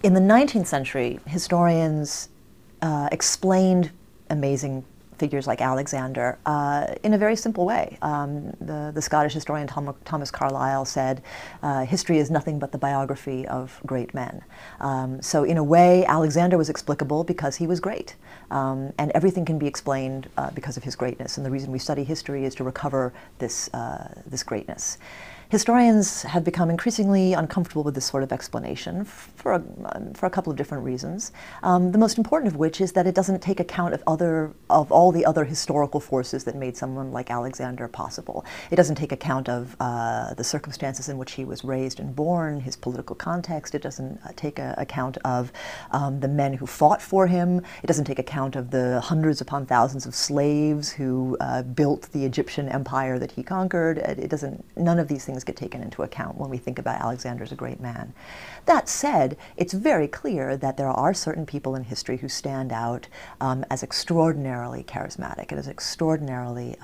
In the 19th century, historians explained amazing figures like Alexander in a very simple way. The Scottish historian Thomas Carlyle said, history is nothing but the biography of great men. So in a way, Alexander was explicable because he was great. And everything can be explained because of his greatness. And the reason we study history is to recover this greatness. Historians have become increasingly uncomfortable with this sort of explanation for a couple of different reasons. The most important of which is that it doesn't take account of all the other historical forces that made someone like Alexander possible. It doesn't take account of the circumstances in which he was raised and born, his political context. It doesn't take account of the men who fought for him. It doesn't take account of the hundreds upon thousands of slaves who built the Egyptian empire that he conquered. None of these things get taken into account when we think about Alexander as a great man. That said, it's very clear that there are certain people in history who stand out as extraordinarily charismatic and as extraordinarily,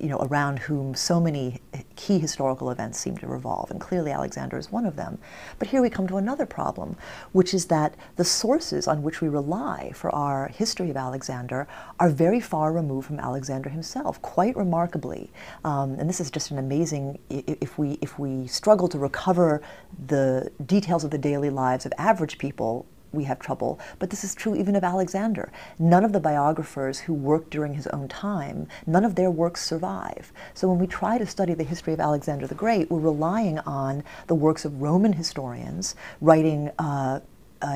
around whom so many key historical events seem to revolve, and clearly Alexander is one of them. But here we come to another problem, which is that the sources on which we rely for our history of Alexander are very far removed from Alexander himself, quite remarkably. And this is just an amazing, if we struggle to recover the details of the daily lives of average people, we have trouble. But this is true even of Alexander. None of the biographers who worked during his own time, none of their works survive. So when we try to study the history of Alexander the Great, we're relying on the works of Roman historians writing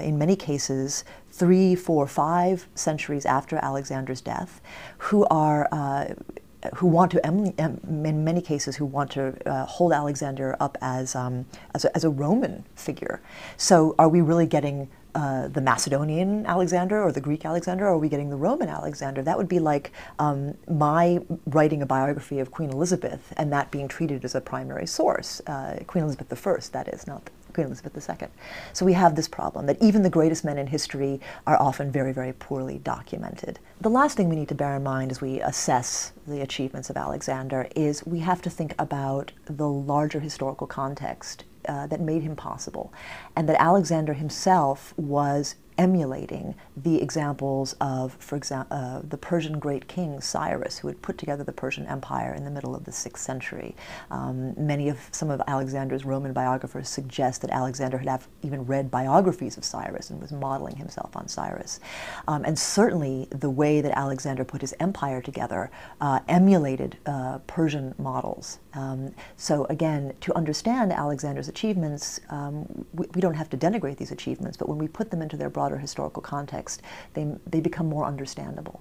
in many cases 3, 4, 5 centuries after Alexander's death, who want to, in many cases, who want to hold Alexander up as a Roman figure. So are we really getting the Macedonian Alexander or the Greek Alexander, or are we getting the Roman Alexander? That would be like my writing a biography of Queen Elizabeth and that being treated as a primary source. Queen Elizabeth I, that is, not Queen Elizabeth II. So we have this problem that even the greatest men in history are often very, very poorly documented. The last thing we need to bear in mind as we assess the achievements of Alexander is we have to think about the larger historical context that made him possible, and that Alexander himself was emulating the examples of, for example, the Persian great king Cyrus, who had put together the Persian Empire in the middle of the 6th century. Some of Alexander's Roman biographers suggest that Alexander had even read biographies of Cyrus and was modeling himself on Cyrus. And certainly the way that Alexander put his empire together emulated Persian models. So again, to understand Alexander's achievements, we don't have to denigrate these achievements, but when we put them into their broader historical context, they become more understandable.